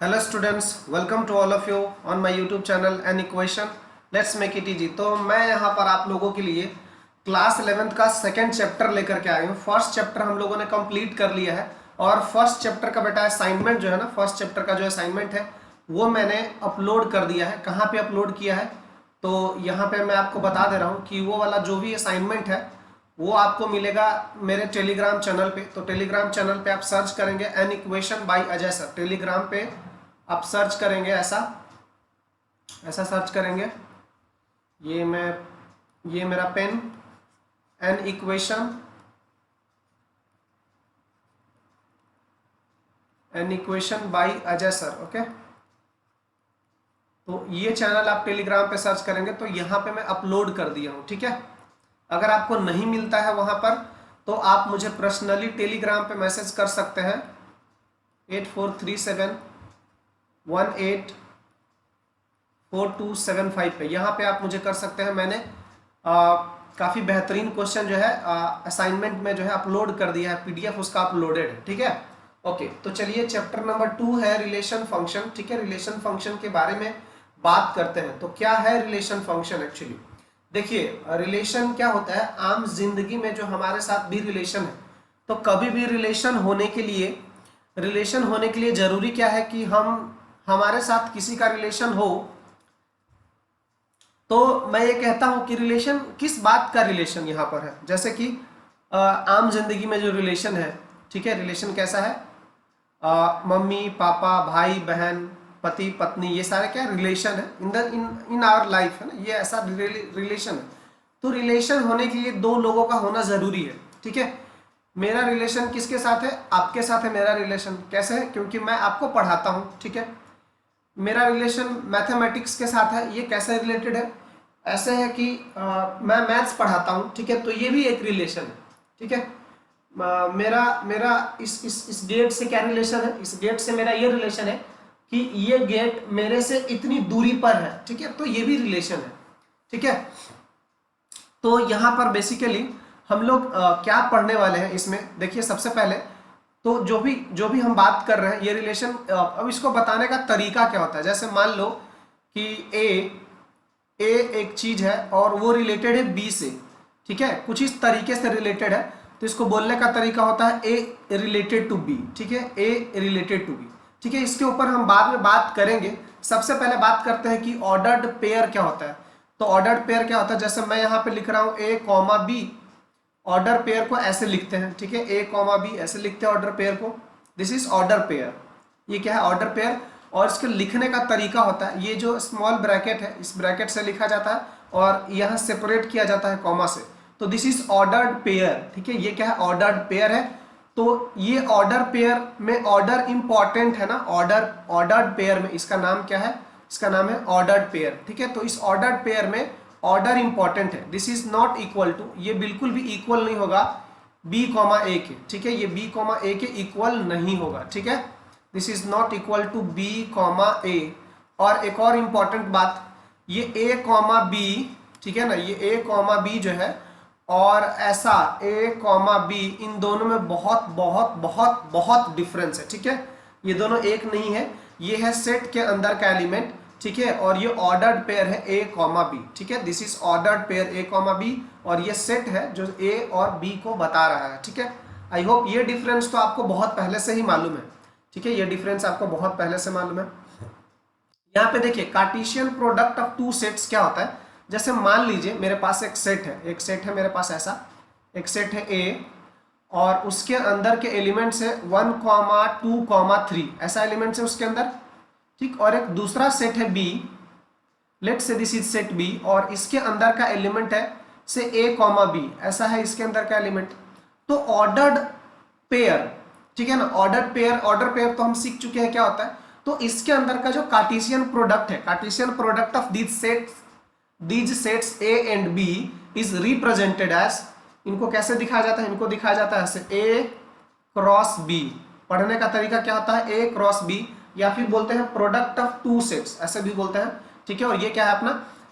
Hello students, welcome to all of you on my YouTube channel an equation let's make it easy. तो मैं यहाँ पर आप लोगों के लिए क्लास 11th का सेकंड चैप्टर लेकर के आया हूँ। फर्स्ट चैप्टर हम लोगों ने कंप्लीट कर लिया है और फर्स्ट चैप्टर का बेटा असाइनमेंट जो है ना, फर्स्ट चैप्टर का जो असाइनमेंट है वो मैंने अपलोड कर दिया है। कहाँ पे अपलोड किया है तो यहाँ पे मैं आपको बता दे रहा हूँ कि वो वाला जो भी असाइनमेंट है वो आपको मिलेगा मेरे टेलीग्राम चैनल पे। तो टेलीग्राम चैनल पे आप सर्च करेंगे N equation by Ajay sir. Telegram पे आप सर्च करेंगे ऐसा ऐसा सर्च करेंगे। ये मेरा pen, an equation by Ajay sir. Okay, तो ये चैनल आप टेलीग्राम पे सर्च करेंगे तो यहाँ पे मैं अपलोड कर दिया हूँ। ठीक है, अगर आपको नहीं मिलता है वहां पर तो आप मुझे पर्सनली टेलीग्राम पे मैसेज कर सकते हैं 8437184275 पे। यहाँ पे आप मुझे कर सकते हैं। मैंने काफ़ी बेहतरीन क्वेश्चन जो है असाइनमेंट में जो है अपलोड कर दिया है, पीडीएफ उसका अपलोडेड है। ठीक है, ओके। तो चलिए चैप्टर नंबर 2 है रिलेशन फंक्शन। ठीक है, रिलेशन फंक्शन के बारे में बात करते हैं। तो क्या है रिलेशन फंक्शन? एक्चुअली देखिए, रिलेशन क्या होता है, आम जिंदगी में जो हमारे साथ भी रिलेशन है, तो कभी भी रिलेशन होने के लिए जरूरी क्या है कि हमारे साथ किसी का रिलेशन हो। तो मैं ये कहता हूं कि रिलेशन किस बात का रिलेशन यहाँ पर है। जैसे कि आम जिंदगी में जो रिलेशन है, ठीक है, रिलेशन कैसा है, मम्मी पापा, भाई बहन, पति पत्नी, ये सारे क्या रिलेशन है इन आवर लाइफ, है ना, ये ऐसा रिलेशन है। तो रिलेशन होने के लिए दो लोगों का होना जरूरी है। ठीक है, मेरा रिलेशन किसके साथ है? आपके साथ है मेरा रिलेशन। कैसे है? क्योंकि मैं आपको पढ़ाता हूँ। ठीक है, मेरा रिलेशन मैथमेटिक्स के साथ है। ये कैसे रिलेटेड है? ऐसे है कि मैं मैथ्स पढ़ाता हूँ। ठीक है, तो ये भी एक रिलेशन है। ठीक है, मेरा इस गेट से क्या रिलेशन है? इस गेट से मेरा ये रिलेशन है कि ये गेट मेरे से इतनी दूरी पर है। ठीक है, तो ये भी रिलेशन है। ठीक है, तो यहाँ पर बेसिकली हम लोग क्या पढ़ने वाले हैं इसमें, देखिए सबसे पहले तो जो भी हम बात कर रहे हैं ये रिलेशन, अब इसको बताने का तरीका क्या होता है। जैसे मान लो कि ए एक चीज है और वो रिलेटेड है बी से। ठीक है, कुछ इस तरीके से रिलेटेड है, तो इसको बोलने का तरीका होता है ए रिलेटेड टू बी। ठीक है, ए रिलेटेड टू बी। ठीक है, इसके ऊपर हम बाद में बात करेंगे। सबसे पहले बात करते हैं कि ऑर्डर्ड पेयर क्या होता है। तो ऑर्डर्ड पेयर क्या होता है, जैसे मैं यहाँ पे लिख रहा हूँ ए कॉमा बी, ऑर्डर पेयर को ऐसे लिखते हैं। ठीक है, ए कॉमा बी ऐसे लिखते हैं ऑर्डर पेयर को। This is order pair. ये क्या है? Order pair. और इसके लिखने का तरीका होता है, ये जो स्मॉल ब्रैकेट है इस ब्रैकेट से लिखा जाता है और यहाँ सेपरेट किया जाता है कॉमा से। तो दिस इज ऑर्डर्ड पेयर। ठीक है, ये क्या है? ऑर्डर्ड पेयर है। तो ये ऑर्डर पेयर में ऑर्डर इंपॉर्टेंट है ना, ऑर्डर्ड पेयर में इसका नाम क्या है? इसका नाम है ऑर्डर्ड पेयर। ठीक है, तो इस ऑर्डर्ड पेयर में ऑर्डर इंपॉर्टेंट है। This is not equal to, ये बिल्कुल भी इक्वल नहीं होगा बी कॉमा ए के। ठीक है, ये बी कॉमा ए के इक्वल नहीं होगा। ठीक है, this is not equal to B comma A. और एक और इंपॉर्टेंट बात, ये ए कॉमा बी, ठीक है ना, ये ए कॉमा बी जो है और ऐसा ए कॉमा बी, इन दोनों में बहुत बहुत बहुत बहुत डिफरेंस है। ठीक है, ये दोनों एक नहीं है, ये है सेट के अंदर का एलिमेंट। ठीक है, और ये ऑर्डर्ड पेयर है ए कॉमा बी। ठीक है, this is ordered pair A comma B और ये सेट है जो ए और बी को बता रहा है। ठीक है, आई होप ये डिफरेंस तो आपको बहुत पहले से ही मालूम है। ठीक है, ये डिफरेंस आपको बहुत पहले से मालूम है। यहाँ पे देखिए, Cartesian product of two sets क्या होता है। जैसे मान लीजिए मेरे पास एक सेट है मेरे पास ऐसा एक सेट है ए और उसके अंदर के एलिमेंट्स है 1, 2, 3, ऐसा एलिमेंट्स है उसके अंदर। ठीक, और एक दूसरा सेट है B, let's say this is set B, और इसके अंदर का एलिमेंट है से ए कॉमा बी, ऐसा है इसके अंदर का एलिमेंट। तो ऑर्डर्ड पेयर, ठीक है ना, ऑर्डर पेयर तो हम सीख चुके हैं क्या होता है। तो इसके अंदर का जो कार्टेशियन प्रोडक्ट है, Cartesian product of these sets A and B is represented as, इनको कैसे दिखाया जाता है? इनको दिखाया जाता है ऐसे ए क्रॉस बी। पढ़ने का तरीका क्या होता है? ए क्रॉस बी, या फिर बोलते हैं प्रोडक्ट ऑफ टू सेट्स, ऐसे भी बोलते हैं। ठीक है, और ये क्या है? अपना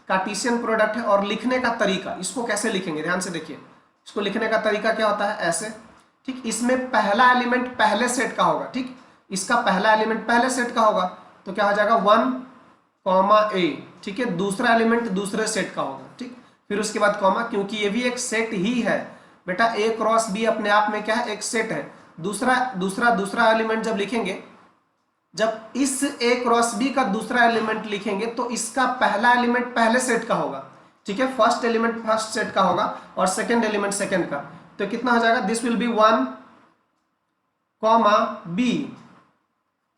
कार्टेशियन प्रोडक्ट है। और लिखने का तरीका, इसको कैसे लिखेंगे? ध्यान से देखिए, इसको लिखने का तरीका क्या होता है? ऐसे। ठीक, इसमें पहला एलिमेंट पहले सेट का होगा। ठीक, इसका पहला एलिमेंट पहले सेट का होगा, तो क्या हो जाएगा 1 कॉमा ए, ठीक है। दूसरा एलिमेंट दूसरे सेट का होगा, ठीक। फिर उसके बाद कॉमा, क्योंकि ये भी एक सेट ही है बेटा, ए क्रॉस बी अपने आप में क्या है, एक सेट है। दूसरा एलिमेंट जब लिखेंगे, जब इस ए क्रॉस बी का दूसरा एलिमेंट लिखेंगे तो इसका पहला एलिमेंट पहले सेट का होगा, ठीक है। फर्स्ट एलिमेंट फर्स्ट सेट का होगा और सेकंड एलिमेंट सेकंड का। तो कितना हो जाएगा, this will be 1 comma B,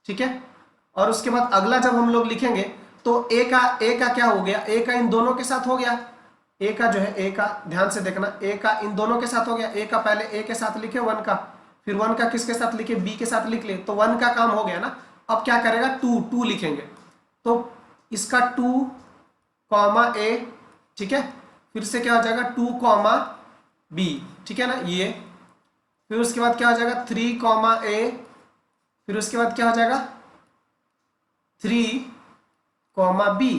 ठीक है। और उसके बाद अगला जब हम लोग लिखेंगे तो ए का क्या हो गया, ए का इन दोनों के साथ हो गया, ए का जो है, ए का ध्यान से देखना, ए का इन दोनों के साथ हो गया। ए का पहले ए के साथ लिखे 1 का, फिर 1 का किसके साथ लिखे, बी के साथ लिख ले, तो 1 का काम हो गया ना। अब क्या करेगा, 2 लिखेंगे, तो इसका 2 कॉमा ए, ठीक है। फिर से क्या हो जाएगा 2 कॉमा बी, ठीक है ना ये। फिर उसके बाद क्या हो जाएगा 3 कॉमा ए, फिर उसके बाद क्या हो जाएगा 3 कॉमा बी।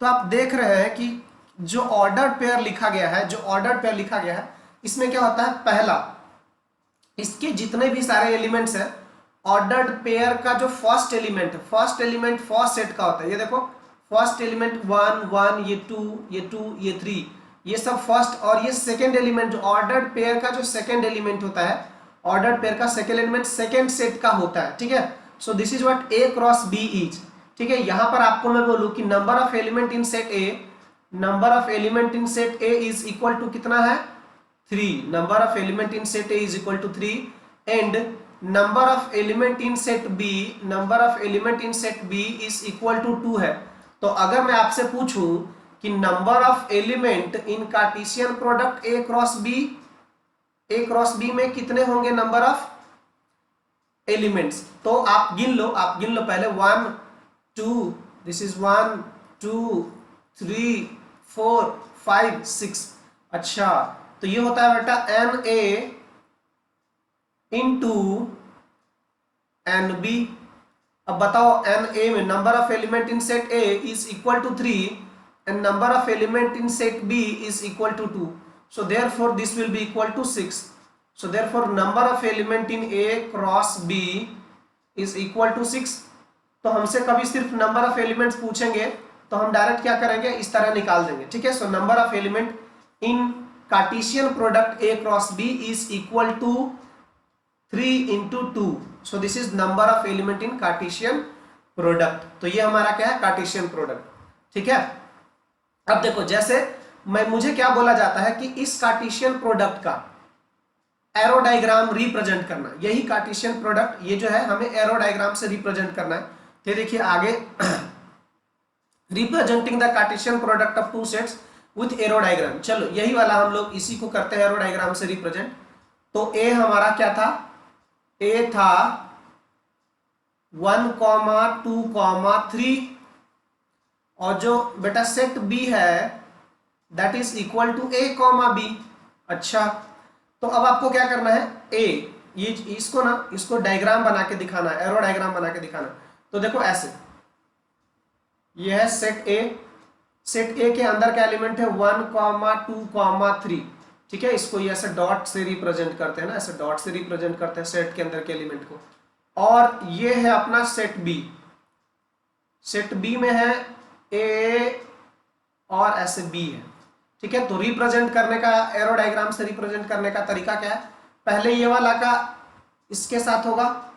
तो आप देख रहे हैं कि जो ऑर्डर पेयर लिखा गया है, इसमें क्या होता है, पहला इसके जितने भी सारे एलिमेंट्स हैं, ऑर्डर्ड पेयर का जो फर्स्ट एलिमेंट फर्स्ट सेट का होता है। ये देखो फर्स्ट एलिमेंट 1 1, ये 2 ये 2 ये 3, ये सब फर्स्ट। और ये सेकेंड एलिमेंट, जो ऑर्डर्ड पेयर का जो सेकेंड एलिमेंट होता है, ऑर्डर्ड पेयर का सेकेंड एलिमेंट सेकेंड सेट का होता है, ठीक है। So this is what A cross B is, ठीक है। यहां पर आपको मैं बोलूं कि number of element in set A is equal to कितना है, 3। Number of element in set A is equal to 3 and number of element in set B is equal to 2 है। तो अगर मैं आपसे पूछूं कि number of element in Cartesian product A cross B में कितने होंगे नंबर ऑफ एलिमेंट्स, तो आप गिन लो पहले 1 2, दिस इज 1 2 3 4 5 6। अच्छा, तो ये होता है बेटा n A into n B. अब बताओ एन ए में number of element in set A is equal to 3 and number of element in set B is equal to 2, so therefore this will be equal to 6. so therefore number of element in A cross B is equal to 6. तो हमसे कभी सिर्फ number of elements पूछेंगे तो हम direct क्या करेंगे, इस तरह निकाल देंगे, ठीक है। So number of element in Cartesian product A cross B is equal to 3 into 2. So this is number of element in Cartesian product. तो ये हमारा क्या है, कार्टेशियन प्रोडक्ट, ठीक है। अब देखो, जैसे मुझे क्या बोला जाता है कि इस कार्टेशियन प्रोडक्ट का एरो डायग्राम रिप्रेजेंट करना, यही कार्टेशियन प्रोडक्ट, ये जो है हमें एरो डायग्राम से रिप्रेजेंट करना है। तो देखिए आगे representing the Cartesian product of 2 sets with arrow diagram. चलो यही वाला हम लोग इसी को करते हैं एरो डायग्राम से रिप्रेजेंट। तो ए हमारा क्या था, ए था 1 2 3 और जो बेटा सेट बी है that is equal to A B. अच्छा, तो अब आपको क्या करना है, ए ये इसको डायग्राम बना के दिखाना है, एरो डायग्राम बना के दिखाना। तो देखो ऐसे, ये है सेट ए के अंदर का एलिमेंट है 1 2 3, ठीक है। इसको ये ऐसे डॉट से रिप्रेजेंट करते हैं ना, ऐसे डॉट से रिप्रेजेंट करते हैं सेट के अंदर के एलिमेंट को। और ये है अपना सेट बी में है ए और ऐसे बी है, ठीक है। तो रिप्रेजेंट करने का, एरो डायग्राम से रिप्रेजेंट करने का तरीका क्या है, पहले ये वाला का इसके साथ होगा,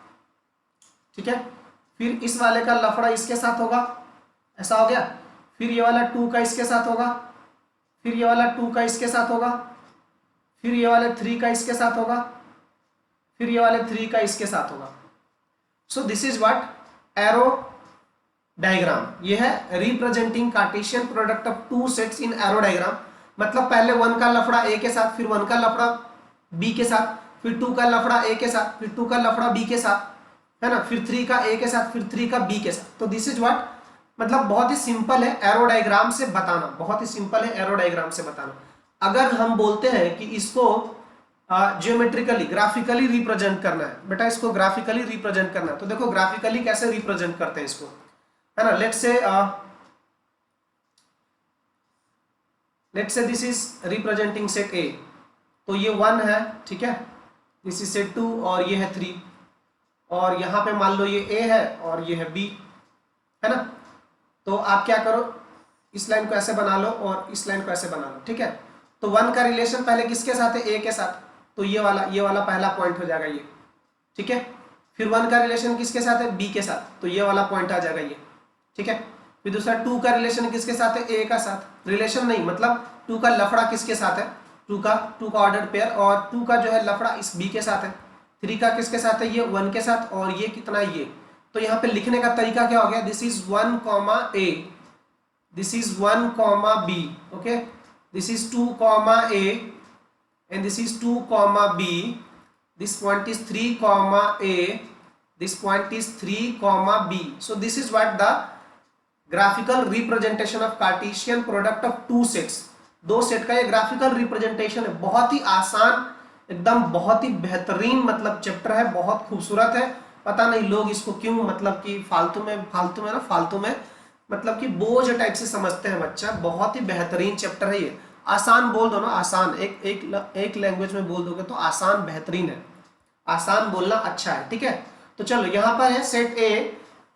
ठीक है। फिर इस वाले का लफड़ा इसके साथ होगा, ऐसा हो गया। फिर ये वाला 2 का इसके साथ होगा, फिर ये वाला 2 का इसके साथ होगा, फिर ये वाले 3 का इसके साथ होगा, फिर ये वाले 3 का इसके साथ होगा। सो this is what arrow diagram. ये है representing Cartesian product of 2 sets in arrow diagram. मतलब पहले 1 का लफड़ा ए के साथ, फिर 1 का लफड़ा बी के साथ, फिर 2 का लफड़ा ए के साथ, फिर 2 का लफड़ा बी के साथ, है ना, फिर 3 का ए के साथ, फिर 3 का बी के साथ। तो दिस इज व्हाट, मतलब बहुत ही सिंपल है एरो डायग्राम से बताना, बहुत ही सिंपल है एरो डायग्राम से बताना। अगर हम बोलते हैं कि इसको ज्योमेट्रिकली ग्राफिकली रिप्रेजेंट करना है, बेटा इसको ग्राफिकली रिप्रेजेंट करना है, तो देखो ग्राफिकली कैसे रिप्रेजेंट करते हैं इसको, है ना। Let's say this is representing set ए, तो ये 1 है, ठीक है, दिस इज सेट 2 और ये है 3। और यहाँ पे मान लो ये A है और ये है B, है ना। तो आप क्या करो, इस लाइन को ऐसे बना लो और इस लाइन को ऐसे बना लो, ठीक है। तो 1 का रिलेशन पहले किसके साथ है, A के साथ, तो ये वाला पहला पॉइंट हो जाएगा ये, ठीक है। फिर 1 का रिलेशन किसके साथ है, B के साथ, तो ये वाला पॉइंट आ जाएगा ये, ठीक है। फिर दूसरा 2 का रिलेशन किसके साथ है, A का साथ, रिलेशन नहीं मतलब 2 का लफड़ा किसके साथ है, 2 का ऑर्डर्ड पेयर, और 2 का जो है लफड़ा इस B के साथ है। 3 का किसके साथ है, ये 1 के साथ, और ये कितना है ये। तो यहाँ पे लिखने का तरीका क्या हो गया, this is 1 comma A, this is 1 comma B, okay, this is 2 comma A and this is 2 comma B, this point is 3 comma A, this point is 3 comma B. So this is what the graphical representation of Cartesian product of two sets, दो set का ये graphical representation है। बहुत ही आसान, एकदम बहुत ही बेहतरीन मतलब चैप्टर है, बहुत खूबसूरत है। पता नहीं लोग इसको क्यों मतलब कि फालतू में मतलब कि बोझ टाइप से समझते हैं बच्चा। बहुत ही बेहतरीन चैप्टर है ये, आसान बोल दो ना, आसान एक लैंग्वेज में बोल दोगे तो आसान बेहतरीन है, आसान बोलना अच्छा है, ठीक है। तो चलो यहाँ पर है set A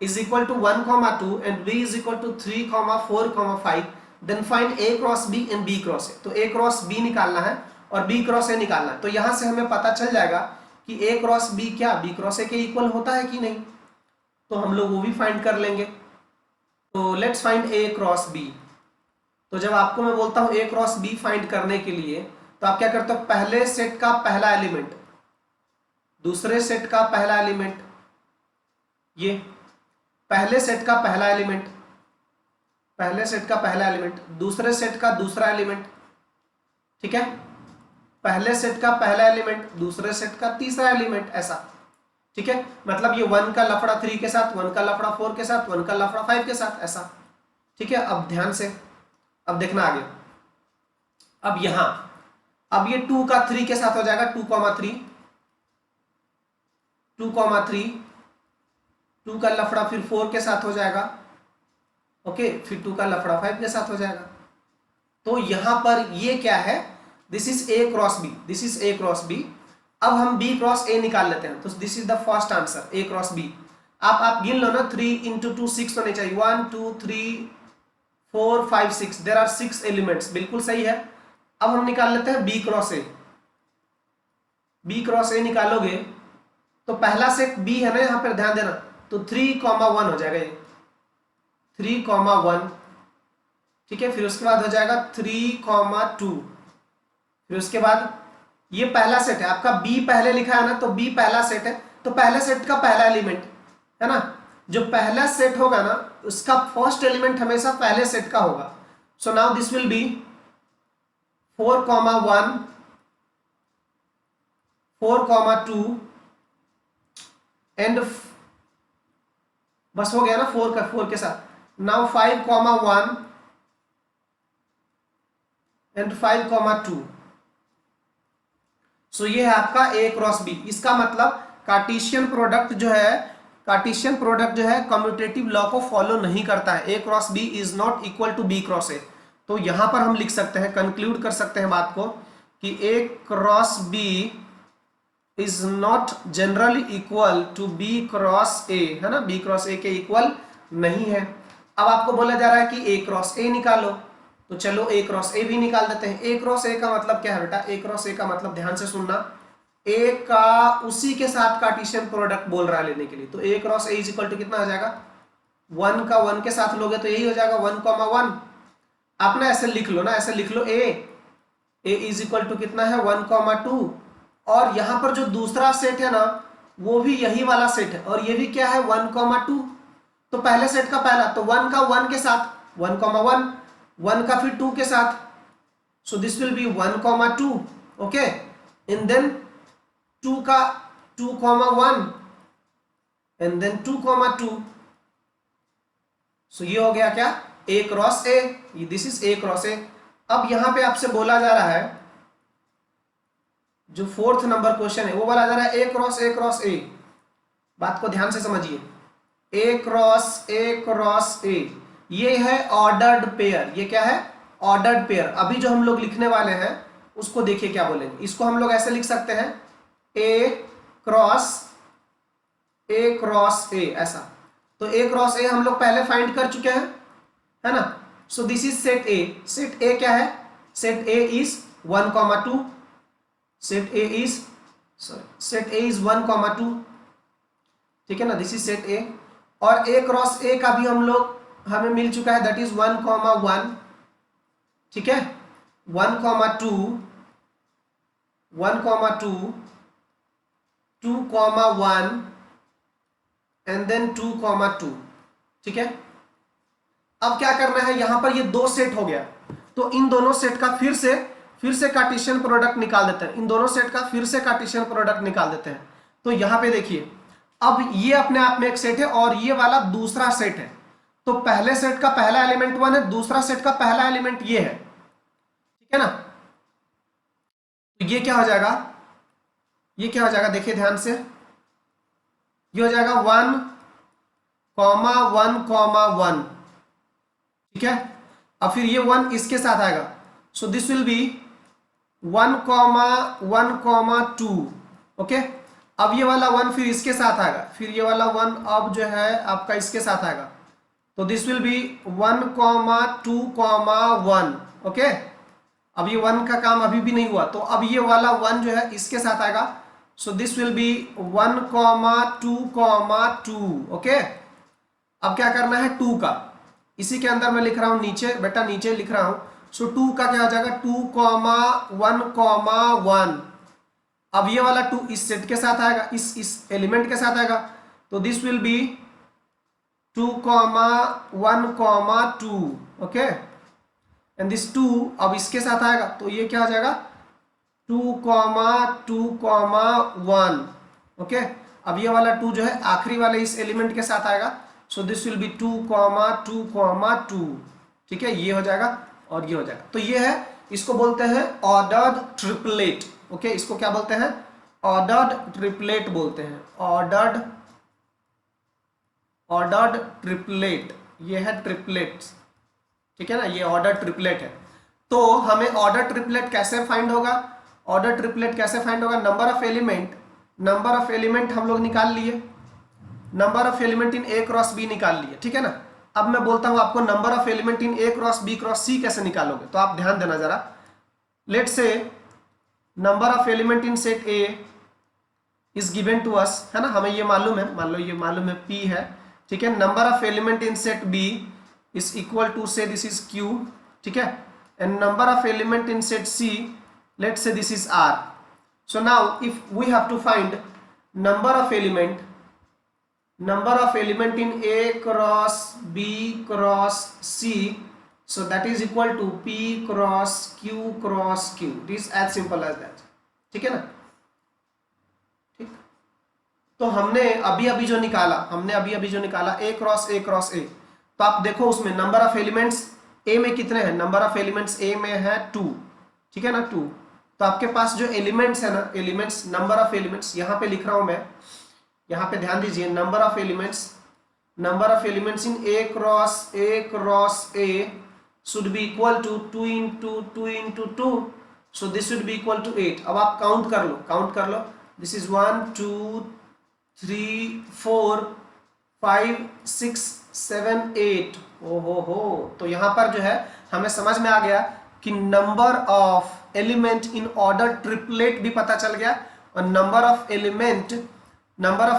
is equal to 1,2 and B is equal to 3,4,5, then find A cross B and B cross A। तो A क्रॉस B निकालना है और B क्रॉस A निकालना है। तो यहाँ से हमें पता चल जाएगा कि A क्रॉस B क्या B क्रॉस A के इक्वल होता है कि नहीं, तो हम लोग वो भी फाइंड कर लेंगे। तो let's find A cross B। तो जब आपको मैं बोलता हूं A क्रॉस B फाइंड करने के लिए, तो आप क्या करते हो, पहले सेट का पहला एलिमेंट, दूसरे सेट का पहला एलिमेंट, ये पहले सेट का पहला एलिमेंट, पहले सेट का पहला एलिमेंट, दूसरे सेट का दूसरा एलिमेंट, ठीक है। पहले सेट का पहला एलिमेंट, दूसरे सेट का तीसरा एलिमेंट, ऐसा, ठीक है। मतलब ये 1 का लफड़ा 3 के साथ, 1 का लफड़ा 4 के साथ, 1 का लफड़ा 5 के साथ, ऐसा, ठीक है। अब ध्यान से अब देखना आगे। अब यहां अब ये 2 का 3 के साथ हो जाएगा, 2,3, 2,3, 2 का लफड़ा फिर 4 के साथ हो जाएगा, ओके, फिर 2 का लफड़ा 5 के साथ हो जाएगा। तो यहां पर ये क्या है, this is A cross B, this is A cross B। अब हम B क्रॉस A निकाल लेते हैं, तो this is the first answer, A cross B। आप गिन लो ना, 3 इंटू 2 6 होने चाहिए, 1 2 3 4 5 6, देयर आर 6 एलिमेंट्स, बिल्कुल सही है। अब हम निकाल लेते हैं B cross A। B cross A निकालोगे तो पहला सेट B है ना, यहाँ पर ध्यान देना, तो 3,1 हो जाएगा ये, 3,1, ठीक है। फिर उसके बाद हो जाएगा 3,2, फिर उसके बाद ये पहला सेट है आपका, B पहले लिखा है ना, तो B पहला सेट है, तो पहले सेट का पहला एलिमेंट है ना, जो पहला सेट होगा ना उसका फर्स्ट एलिमेंट हमेशा पहले सेट का होगा। So now this will B 4,1, 4,2 and बस हो गया ना 4 के साथ। Now 5,1 and 5,2। सो ये है आपका A क्रॉस B। इसका मतलब कार्टेशियन प्रोडक्ट जो है कम्यूटेटिव लॉ को फॉलो नहीं करता है। A cross B is not equal to B cross A। तो यहां पर हम लिख सकते हैं, कंक्लूड कर सकते हैं बात को कि A cross B is not generally equal to B cross A, है ना, B क्रॉस A के इक्वल नहीं है। अब आपको बोला जा रहा है कि A क्रॉस A निकालो, तो चलो A क्रॉस A भी निकाल देते हैं। A क्रॉस A का मतलब क्या है बेटा, A क्रॉस A का मतलब ध्यान से सुनना, A का उसी के साथ कार्टेशियन प्रोडक्ट बोल रहा है लेने के लिए। तो A cross A is equal to कितना हो जाएगा, 1 का 1 के साथ लोगे तो यही हो जाएगा 1,1। आप ना ऐसे लिख लो ना, ऐसे लिख लो A इज इक्वल टू कितना है 1,2, और यहां पर जो दूसरा सेट है ना वो भी यही वाला सेट है, और ये भी क्या है 1,2। तो पहले सेट का पहला, तो 1 का 1 के साथ 1,1, 1 का फिर 2 के साथ, so this will be 1,2, okay. And then 2 का 2,1 एंड देन 2,2। सो ये हो गया क्या, A cross A, this is A cross A। अब यहां पे आपसे बोला जा रहा है, जो 4th नंबर क्वेश्चन है वो बोला जा रहा है A क्रॉस A। बात को ध्यान से समझिए, A क्रॉस A, ये है ऑर्डर्ड पेयर। ये क्या है, ऑर्डर्ड पेयर। अभी जो हम लोग लिखने वाले हैं उसको देखिए क्या बोलेंगे। इसको हम लोग ऐसे लिख सकते हैं, A क्रॉस ए क्रॉस ए, ऐसा। तो ए क्रॉस ए हम लोग पहले फाइंड कर चुके हैं, है ना। सो this is set A. Set ए क्या है? Set A is 1,2, set A is set A is 1,2, ठीक है ना। दिस इज सेट ए। और ए क्रॉस ए का भी हमें मिल चुका है, दैट इज 1,1, ठीक है। 1,2, 1,2, 2,1 एंड देन 2,2, ठीक है। अब क्या करना है, यहां पर ये दो सेट हो गया, तो इन दोनों सेट का फिर से कार्टेशियन प्रोडक्ट निकाल देते हैं। इन दोनों सेट का फिर से कार्टेशियन प्रोडक्ट निकाल देते हैं। तो यहां पे देखिए, अब ये अपने आप में एक सेट है और ये वाला दूसरा सेट है। तो पहले सेट का पहला एलिमेंट 1 है, दूसरा सेट का पहला एलिमेंट ये है, ठीक है ना। तो ये क्या हो जाएगा, ये क्या हो जाएगा, देखिए ध्यान से, ये हो जाएगा 1,1,1, ठीक है। अब फिर ये 1 इसके साथ आएगा, सो दिस विल बी 1,1,2, ओके। अब ये वाला 1 फिर इसके साथ आएगा, फिर ये वाला 1 अब जो है आपका इसके साथ आएगा, तो दिस विल बी 1,2,1, ओके। अब ये 1 का काम अभी भी नहीं हुआ, तो अब ये वाला 1 जो है इसके साथ आएगा, सो दिस विल बी 1,2,2, ओके। अब क्या करना है 2 का, इसी के अंदर मैं लिख रहा हूं नीचे, बेटा नीचे लिख रहा हूं। सो 2 का क्या हो जाएगा, 2,1,1। अब ये वाला 2 इस सेट के साथ आएगा, इस एलिमेंट के साथ आएगा, तो this will B 2,1,2, okay. And this 2 अब इसके साथ आएगा, तो ये क्या हो जाएगा 2,2,1, ओके। अब ये वाला 2 जो है आखिरी वाले इस एलिमेंट के साथ आएगा, सो दिस विल बी 2,2,2, ठीक है। ये हो जाएगा और ये हो जाएगा। तो ये है, इसको बोलते हैं ऑर्डर्ड ट्रिपलेट, ओके। इसको क्या बोलते हैं, ऑर्डर्ड ट्रिपलेट बोलते हैं, ऑर्डर्ड ट्रिपलेट। ये है ट्रिपलेट्स, ठीक है ना, ये ऑर्डर ट्रिपलेट है। तो हमें ऑर्डर ट्रिपलेट कैसे फाइंड होगा, ऑर्डर ट्रिपलेट कैसे फाइंड होगा, नंबर ऑफ एलिमेंट हम लोग निकाल लिए, number of element in A cross B निकाल लिए, ठीक है ना। अब मैं बोलता हूं आपको number of element in A cross B cross C कैसे निकालोगे, तो आप ध्यान देना जरा। Let's say number of element in set A is given to us, है ना, हमें ये मालूम है, मान लो ये मालूम है P है, ठीक है। Number of element in set B is equal to say this is Q, ठीक है। And number of element in set C, let's say this is R. So now if we have to find number of element in A cross B cross C, so that is equal to P cross Q cross Q. It is as simple as that, ठीक है ना। ठीक, तो हमने अभी जो निकाला A cross A, तो आप देखो उसमें नंबर ऑफ एलिमेंट्स A में कितने हैं, नंबर ऑफ एलिमेंट्स A में है 2, ठीक है ना, 2। तो आपके पास जो एलिमेंट्स है ना, एलिमेंट्स, नंबर ऑफ एलिमेंट्स यहाँ पे लिख रहा हूं मैं, यहाँ पे ध्यान दीजिए, number of elements in A cross A should be equal to 2 into 2 into 2, so this should be equal to 8। अब आप काउंट कर लो, दिस इज 1 2 3 4 5 6 7 8, हो। तो यहाँ पर जो है हमें समझ में आ गया कि number of element in order triplet भी पता चल गया, और नंबर ऑफ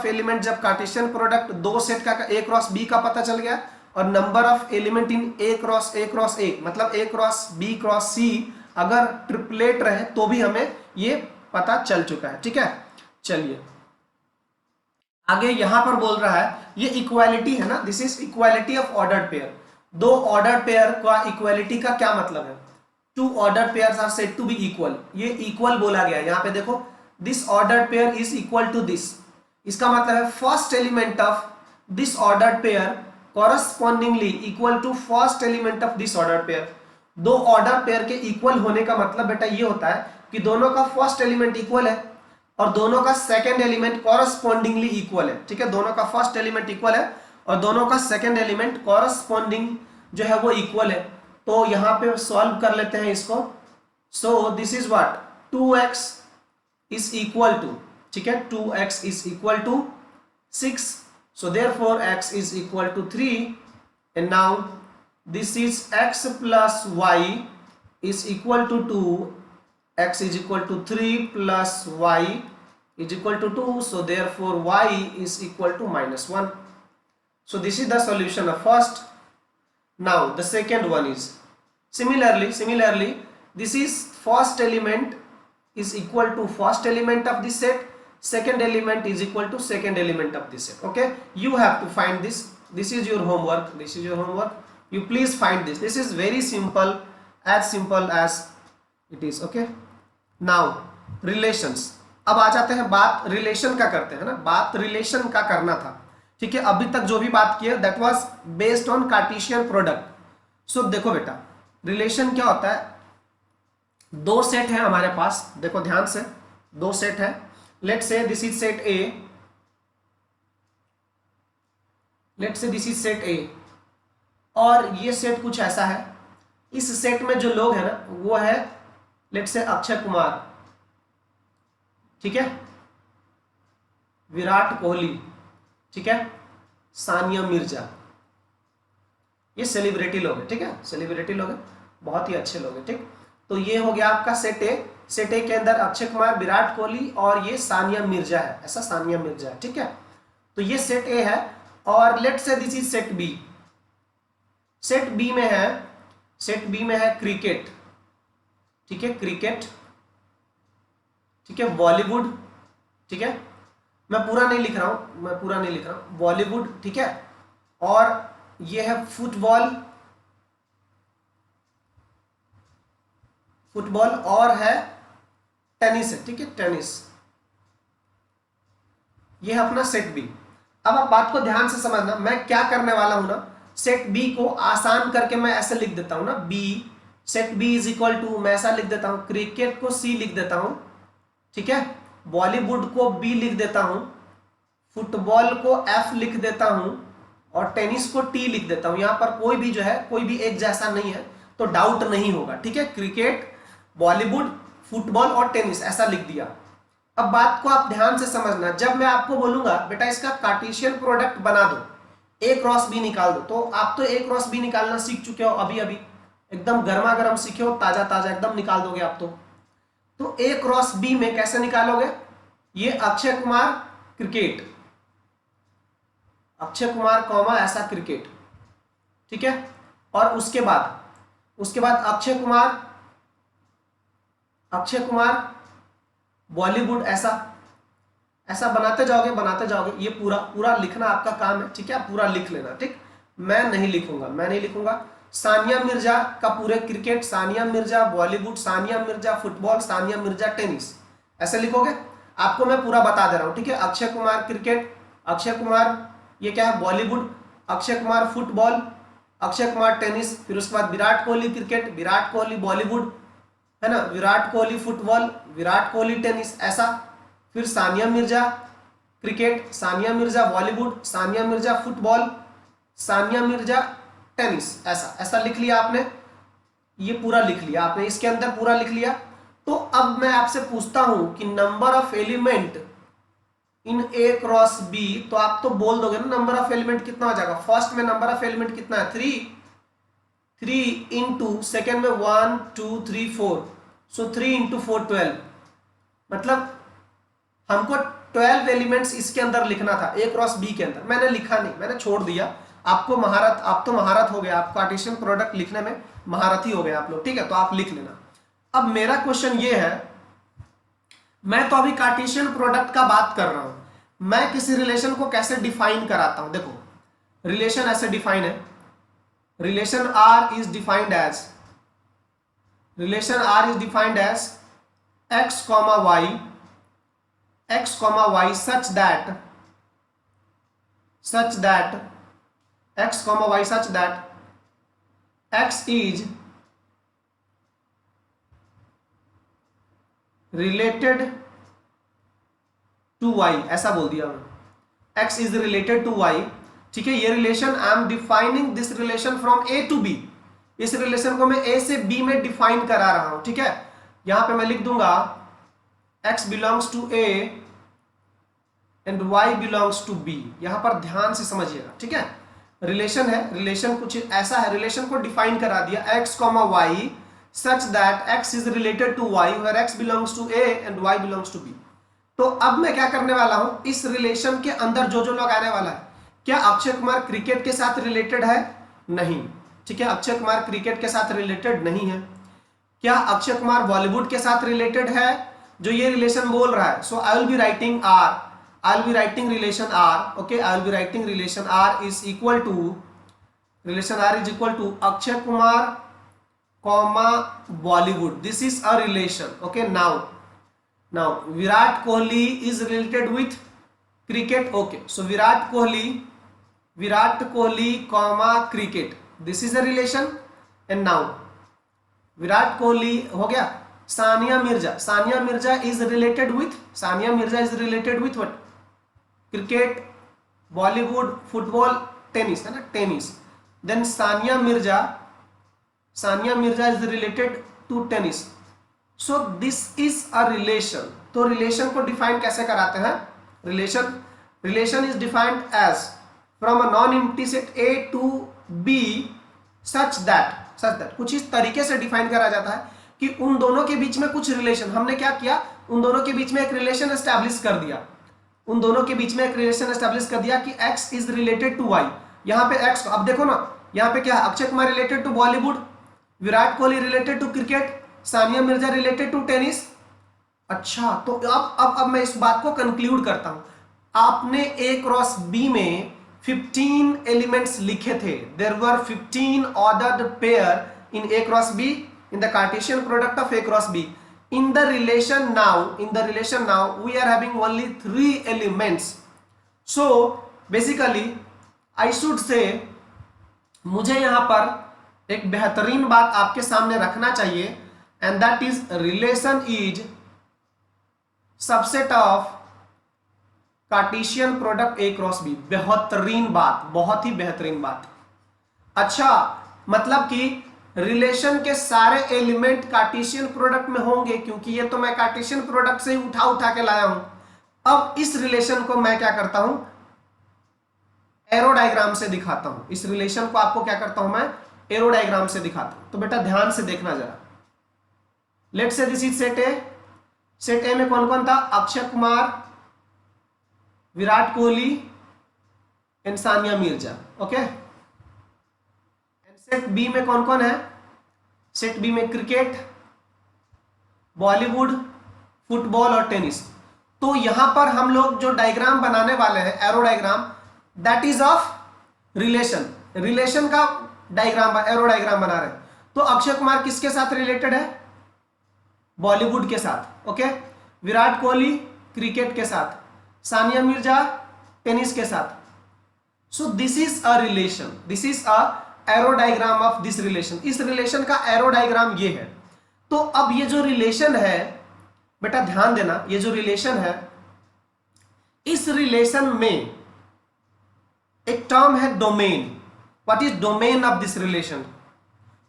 एलिमेंट जब कार्टेशियन प्रोडक्ट दो सेट का A क्रॉस B का पता चल गया, और number of element in A cross A मतलब A cross B cross C अगर ट्रिपलेट रहे तो भी हमें ये पता चल चुका है, ठीक है। चलिए आगे यहां पर बोल रहा है, ये इक्वालिटी है ना, this is equality of ordered pair. दो ऑर्डर्ड पेयर का इक्वालिटी का क्या मतलब है, 2 ordered pairs are said to be equal, ये इक्वल बोला गया है। यहाँ पे देखो, this ordered pair is equal to this, इसका मतलब है first element of this ordered pair correspondingly equal to first element of this ordered pair. दो ऑर्डर पेयर के इक्वल होने का मतलब बेटा ये होता है कि दोनों का फर्स्ट एलिमेंट इक्वल है और दोनों का सेकंड एलिमेंट कॉरस्पॉन्डिंगली इक्वल है, ठीक है। दोनों का फर्स्ट एलिमेंट इक्वल है और दोनों का सेकंड एलिमेंट कॉरस्पॉन्डिंग जो है वो इक्वल है। तो यहां पे सॉल्व कर लेते हैं इसको। So this is what, 2x is equal to, ठीक है, 2x is equal to 6. So therefore x is equal to 3. And now this is x plus y is equal to 2. X is equal to 3 plus y is equal to 2. So therefore y is equal to -1. So this is the solution of first. Now the second one is similarly this is first element is equal to first element of this set, second element is equal to second element of this set. Okay, you have to find this. This is your homework. You please find this. This is very simple as it is. Okay, now relations. अब आ जाते हैं, बात relation का करते हैं ना, बात relation का करना था, ठीक है। अभी तक जो भी बात की है that was based on cartesian product. So देखो बेटा, रिलेशन क्या होता है, दो सेट है हमारे पास, देखो ध्यान से, दो सेट है। Let's say this is set A, let's say this is set ए, और ये सेट कुछ ऐसा है। इस सेट में जो लोग हैं ना वो है लेट्स से अक्षय कुमार, ठीक है, विराट कोहली, ठीक है, सानिया मिर्जा, ये सेलिब्रिटी लोग हैं, ठीक है, सेलिब्रिटी लोग हैं, बहुत ही अच्छे लोग हैं, ठीक। तो ये हो गया आपका सेट ए। सेट ए के अंदर अक्षय कुमार, विराट कोहली और ये सानिया मिर्जा है, ऐसा सानिया मिर्जा है, ठीक है। तो ये सेट ए है। और let's say this is set B. Set B में है, सेट बी में है क्रिकेट, ठीक है, क्रिकेट, ठीक है, बॉलीवुड, ठीक है, मैं पूरा नहीं लिख रहा हूं, बॉलीवुड, ठीक है, और ये है फुटबॉल, और है टेनिस है, ठीक है, टेनिस। ये है अपना सेट बी। अब आप बात को ध्यान से समझना, मैं क्या करने वाला हूं ना, सेट बी को आसान करके मैं ऐसे लिख देता हूं ना, B, set B is equal to, मैं ऐसा लिख देता हूं, क्रिकेट को सी लिख देता हूं, ठीक है, बॉलीवुड को बी लिख देता हूं, फुटबॉल को एफ लिख देता हूं, और टेनिस को टी लिख देता हूं। यहां पर कोई भी जो है, कोई भी एक जैसा नहीं है, तो डाउट नहीं होगा, ठीक है। क्रिकेट, बॉलीवुड, फुटबॉल और टेनिस ऐसा लिख दिया। अब बात को आप ध्यान से समझना, जब मैं आपको बोलूंगा बेटा इसका कार्टेशियन प्रोडक्ट बना दो, ए क्रॉस बी निकाल दो, तो आप तो ए क्रॉस बी निकालना सीख चुके हो, अभी एकदम गर्मा गर्म सीखे हो, ताजा ताजा एकदम निकाल दोगे आप। तो ए क्रॉस बी में कैसे निकालोगे, ये अक्षय कुमार क्रिकेट, अक्षय कुमार कॉमा ऐसा क्रिकेट, ठीक है, और उसके बाद अक्षय कुमार बॉलीवुड, ऐसा बनाते जाओगे। ये पूरा लिखना आपका काम है, ठीक है, आप पूरा लिख लेना, ठीक। मैं नहीं लिखूंगा। सानिया मिर्जा का पूरे cricket, Sania Mirza Bollywood, Sania Mirza football, Sania Mirza tennis, ऐसे लिखोगे। आपको मैं पूरा बता दे रहा हूं, ठीक है। अक्षय कुमार क्रिकेट, अक्षय कुमार ये क्या है बॉलीवुड, अक्षय कुमार फुटबॉल, अक्षय कुमार टेनिस, फिर उसके बाद विराट कोहली क्रिकेट, विराट कोहली बॉलीवुड, है ना, विराट कोहली फुटबॉल, विराट कोहली टेनिस, ऐसा। फिर Sania Mirza cricket, Sania Mirza Bollywood, Sania Mirza football, Sania Mirza tennis, ऐसा लिख लिया आपने। ये पूरा लिख लिया आपने, इसके अंदर पूरा लिख लिया। तो अब मैं आपसे पूछता हूं कि number of element in A cross B, तो आप तो बोल दोगे ना नंबर ऑफ एलिमेंट कितना हो जाएगा। फर्स्ट में नंबर ऑफ एलिमेंट कितना है, 3 इंटू, सेकेंड में 1 2 3 4, सो 3 इंटू 4 12, मतलब हमको 12 एलिमेंट्स इसके अंदर लिखना था ए क्रॉस बी के अंदर। मैंने लिखा नहीं, मैंने छोड़ दिया। आप तो महारत हो गया, आप कार्टेशियन प्रोडक्ट लिखने में महारथी हो गए आप लोग, ठीक है, तो आप लिख लेना। अब मेरा क्वेश्चन ये है, मैं तो अभी कार्टेशियन प्रोडक्ट का बात कर रहा हूं, मैं किसी रिलेशन को कैसे डिफाइन कराता हूं। देखो रिलेशन ऐसे डिफाइन है, relation R is defined as x comma y such that x is related to y, ऐसा बोल दिया मैं, x is related to y, ठीक है। ये relation I am defining this relation from A to B, इस रिलेशन को मैं ए से बी में डिफाइन करा रहा हूं, ठीक है। यहां पे मैं लिख दूंगा x belongs to A and y belongs to b। यहां पर ध्यान से समझिएगा, ठीक है। रिलेशन है, रिलेशन कुछ ऐसा है, रिलेशन को डिफाइन करा दिया x, y such that x is related to y where x belongs to a and y belongs to b। तो अब मैं क्या करने वाला हूं, इस रिलेशन के अंदर जो जो लोग आने वाला है, क्या अक्षय कुमार क्रिकेट के साथ रिलेटेड है? नहीं, ठीक है, अक्षय कुमार क्रिकेट के साथ रिलेटेड नहीं है। क्या अक्षय कुमार बॉलीवुड के साथ रिलेटेड है, जो ये रिलेशन बोल रहा है? So I will be writing R, I will be writing relation R, okay, I will be writing relation R is equal to, relation R is equal to Akshay Kumar comma Bollywood, this is a relation, okay. now Virat Kohli is related with cricket, okay, so Virat Kohli comma cricket, this is a relation। and now Virat Kohli हो गया। Sania Mirza is related with what? Cricket, Bollywood, football, tennis, है ना, tennis. Then Sania Mirza is related to tennis, so this is a relation. तो relation को define कैसे कराते हैं? Relation is defined as from a non empty set A to B such that कुछ इस तरीके से डिफाइन करा जाता है कि उन दोनों के बीच में कुछ रिलेशन, हमने क्या किया, उन दोनों के बीच में एक रिलेशन एस्टैब्लिश कर दिया, कि x is related to y। यहां पे x, अब देखो ना, यहां पे क्या है, Akshay Kumar related to Bollywood, Virat Kohli related to cricket, Sania Mirza related to tennis. अच्छा, तो अब मैं इस बात को कंक्लूड करता हूं। आपने A क्रॉस B में 15 एलिमेंट्स लिखे थे, there were 15 ordered pair in A cross B in the Cartesian product of A cross B. In the relation now we are having only 3 elements. So basically I should say, मुझे यहां पर एक बेहतरीन बात आपके सामने रखना चाहिए, and that is relation is subset of Cartesian product A cross B। बेहतरीन बात, बहुत ही बेहतरीन बात। अच्छा, मतलब कि रिलेशन के सारे एलिमेंट कार्टेशियन प्रोडक्ट में होंगे, क्योंकि ये तो मैं कार्टेशियन प्रोडक्ट से ही उठा के लाया हूं। अब इस रिलेशन को मैं क्या करता हूं, एरो डायग्राम से दिखाता हूं। इस रिलेशन को आपको क्या करता हूं, मैं एरो डायग्राम से दिखाता हूं। तो बेटा ध्यान से देखना जरा। Let's say this is set A. Set A में कौन कौन था? Akshay Kumar, Virat Kohli and Sania Mirza, okay. Set B में कौन कौन है? सेट बी में क्रिकेट, बॉलीवुड, फुटबॉल और टेनिस। तो यहां पर हम लोग जो डायग्राम बनाने वाले हैं, arrow diagram, that is of relation का डायग्राम, एरो डायग्राम बना रहे हैं। तो अक्षय कुमार किसके साथ रिलेटेड है? बॉलीवुड के साथ, ओके। विराट कोहली क्रिकेट के साथ, सानिया मिर्जा टेनिस के साथ। So this is a relation, this is a arrow diagram of this relation. इस रिलेशन का एरो डायग्राम ये है। तो अब ये जो रिलेशन है, बेटा ध्यान देना, ये जो रिलेशन है, इस रिलेशन में एक टर्म है domain. What is domain of this relation?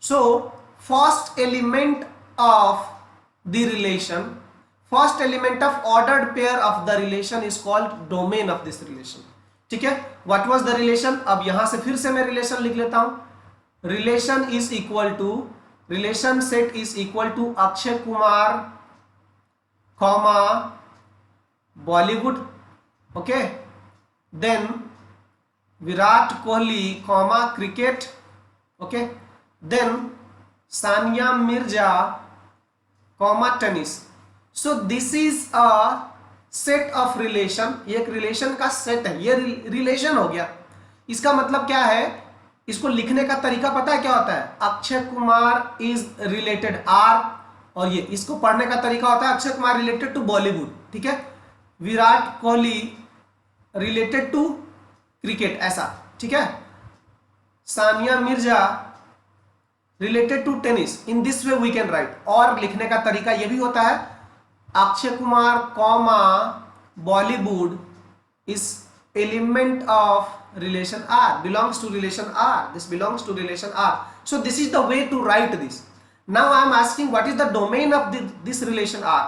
So first element of the relation, first element of ordered pair of the relation is called domain of this relation, ठीक है। What was the relation? अब यहां से फिर से मैं relation लिख लेता हूं। Relation is equal to, relation set is equal to Akshay Kumar comma Bollywood, okay, then Virat Kohli comma cricket, okay, then Sania Mirza comma tennis. So this is a set of relation. ये एक रिलेशन का सेट है, ये रिलेशन हो गया। इसका मतलब क्या है? इसको लिखने का तरीका पता है क्या होता है? Akshay Kumar is related R, और ये इसको पढ़ने का तरीका होता है Akshay Kumar related to Bollywood, ठीक है। Virat Kohli related to cricket, ऐसा, ठीक है। Sania Mirza related to tennis, in this way we can write. और लिखने का तरीका ये भी होता है Akshay Kumar comma Bollywood is element of relation R, belongs to relation R, this belongs to relation R. So this is the way to write this. Now I am asking what is the domain of this relation R?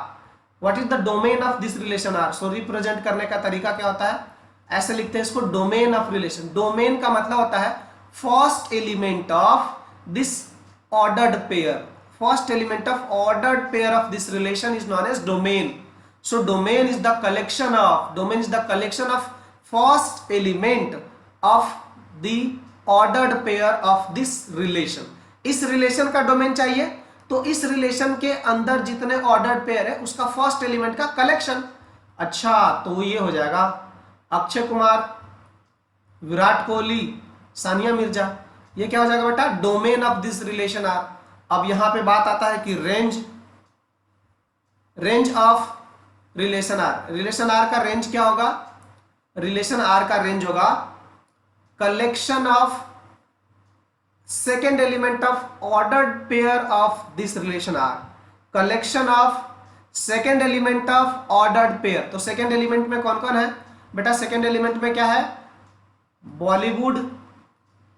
What is the domain of this relation R. So represent करने का तरीका क्या होता है, ऐसे लिखते हैं इसको, डोमेन ऑफ रिलेशन। डोमेन का मतलब होता है first element of this ordered pair. First element of ordered pair of this relation is known as domain. So domain is the collection of first element of the ordered pair of this relation। इस relation का domain चाहिए तो इस relation के अंदर जितने ordered pair है उसका फर्स्ट एलिमेंट का कलेक्शन। अच्छा, तो ये हो जाएगा अक्षय कुमार, विराट कोहली, सानिया मिर्जा, ये क्या हो जाएगा बेटा, domain of this relation R. अब यहां पे बात आता है कि range of relation R. Relation R का रेंज क्या होगा, रिलेशन आर का रेंज होगा collection of second element of ordered pair of this relation R. Collection of second element of ordered pair. तो सेकेंड एलिमेंट में कौन कौन है बेटा, सेकेंड एलिमेंट में क्या है, बॉलीवुड,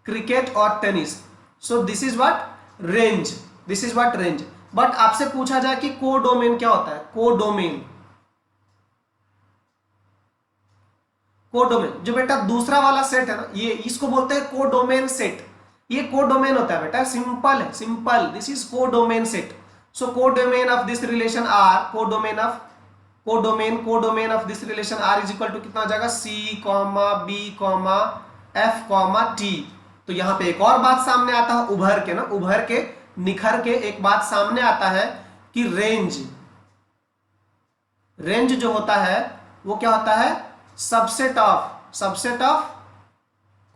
क्रिकेट और tennis. So this is what range, this is what range. But आपसे पूछा जाए कि कोडोमेन क्या होता है, कोडोमेन जो बेटा दूसरा वाला सेट है ना, ये इसको बोलते हैं कोडोमेन सेट। ये कोडोमेन होता है बेटा, सिंपल है, simple, this is codomain set. So codomain of this relation R, codomain of this relation R is equal to कितना हो जाएगा, C comma B comma F comma T. तो यहां पे एक और बात सामने आता है, उभर के निखर के एक बात सामने आता है कि रेंज जो होता है वो क्या होता है, सबसेट ऑफ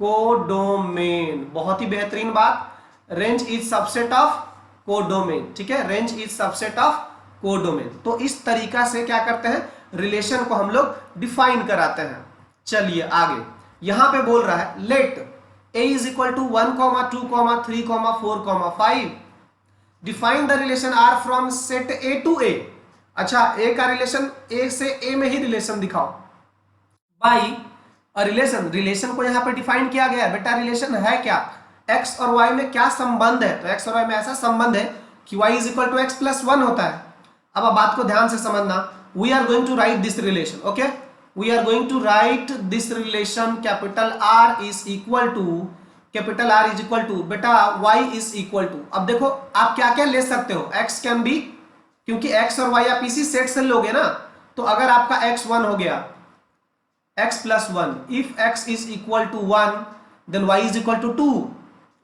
कोडोमेन। बहुत ही बेहतरीन बात, range is subset of codomain. ठीक है, range is subset of codomain. तो इस तरीका से क्या करते हैं, रिलेशन को हम लोग डिफाइन कराते हैं। चलिए आगे, यहां पे बोल रहा है let a is equal to 1, 2, 3, 4, 5 define the relation R from set A to A। No, A का रिलेशन A से A में ही रिलेशन दिखाओ बाई अ रिलेशन को यहां पे डिफाइन किया गया है। बेटा रिलेशन है क्या, x और y में क्या संबंध है, तो x और y में ऐसा संबंध है कि y is equal to x plus 1 होता है। अब बात को ध्यान से समझना, we are going to write this relation, okay, we are going to write this relation capital R is equal to बेटा y इज इक्वल टू। अब देखो आप क्या क्या ले सकते हो, x कैन बी, क्योंकि x और y आप इसी सेट से लोगे ना, तो अगर आपका x 1 हो गया, x plus 1, if x is equal to 1 then y is equal to 2,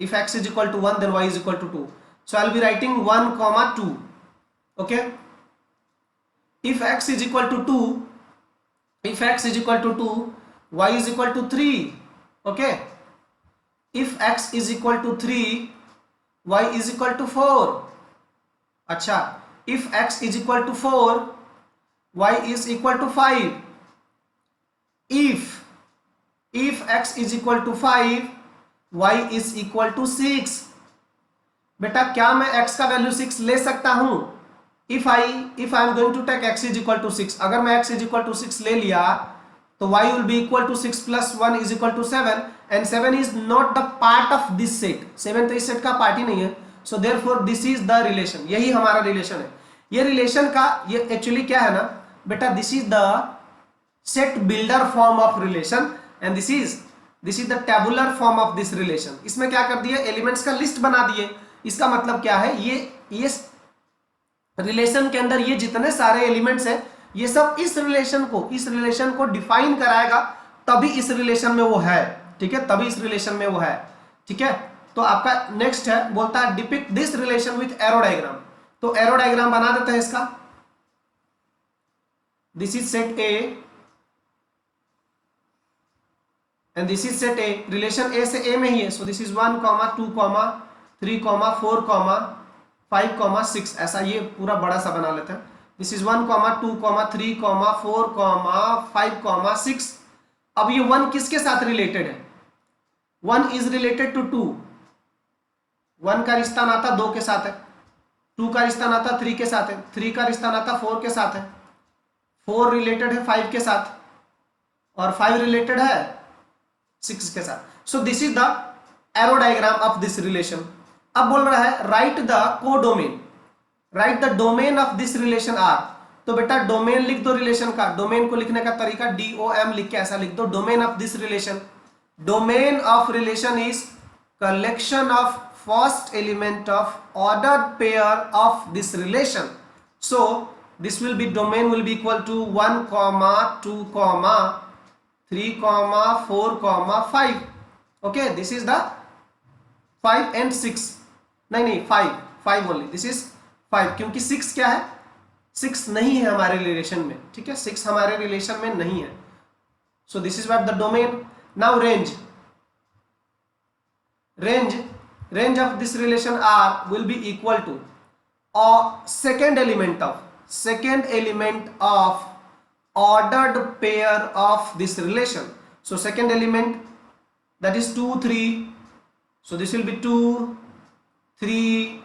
if x is equal to 1 then y is equal to 2, so I'll be writing 1, 2, okay, if x is equal to 2, y is equal to 3, okay, if x is equal to 3, y is equal to 4, अच्छा, if x is equal to 4, y is equal to 5, if x is equal to 5, y is equal to 6। बेटा क्या मैं x का value 6 ले सकता हूं, if I am going to take x is equal to 6, अगर मैं x is equal to 6 ले लिया तो y will be equal to 6 plus 1 is equal to 7 and 7 is not the part of this set, 7 तो इस set का part ही नहीं है। so therefore this is the relation, यही हमारा रिलेशन है। ये रिलेशन का ये एक्चुअली क्या है ना बेटा, this is the set builder form of relation and this is the tabular form of this relation। इसमें क्या कर दिए, एलिमेंट्स का लिस्ट बना दिए। इसका मतलब क्या है, ये रिलेशन के अंदर ये जितने सारे एलिमेंट्स हैं ये सब इस रिलेशन को डिफाइन कराएगा, तभी इस रिलेशन में वो है। ठीक है, तभी इस रिलेशन में वो है। ठीक है, तो आपका नेक्स्ट है, बोलता है depict this relation with arrow diagram. तो एरो डायग्राम बना देते हैं इसका। This is set A and this is set A, relation A से A में ही है। so this is 1, 2, 3, 4, 5, 6, ऐसा ये पूरा बड़ा सा बना लेते हैं। this is 1, 2, 3, 4, 5, 6। अब ये 1 किसके साथ रिलेटेड है, 1 इज रिलेटेड टू 2, 1 का रिश्ता नाता 2 के साथ है, 2 का रिश्ता नाता 3 के साथ है, 3 का रिश्ता नाता 4 के साथ है, 4 रिलेटेड है 5 के साथ, और 5 रिलेटेड है 6 के साथ। So this is the arrow diagram of this relation. अब बोल रहा है write the codomain, write the domain of this relation R. तो बेटा डोमेन लिख दो रिलेशन का। डोमेन को लिखने का तरीका DOM लिख के ऐसा लिख दो, domain of this relation. Domain of relation is collection of first element of ordered pair of this relation. So this will be domain will be equal to 1 comma 2 comma 3 comma 4 comma 5. okay, this is the 5 and 6, नहीं 5 only, this is 5 क्योंकि 6 क्या है, 6 नहीं है हमारे relation में, ठीक है, 6 हमारे रिलेशन में नहीं है। so this is what the domain. now range of this relation R will be equal to second element of ordered pair of this relation. so second element, that is 2 3, so this will be 2 3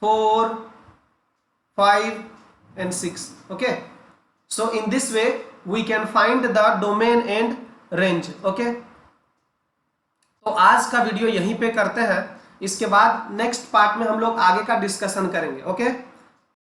4 5 and 6. okay, so in this way we can find the domain and range. okay, तो आज का video यहीं पे करते हैं, इसके बाद next part में हम लोग आगे का डिस्कशन करेंगे। ओके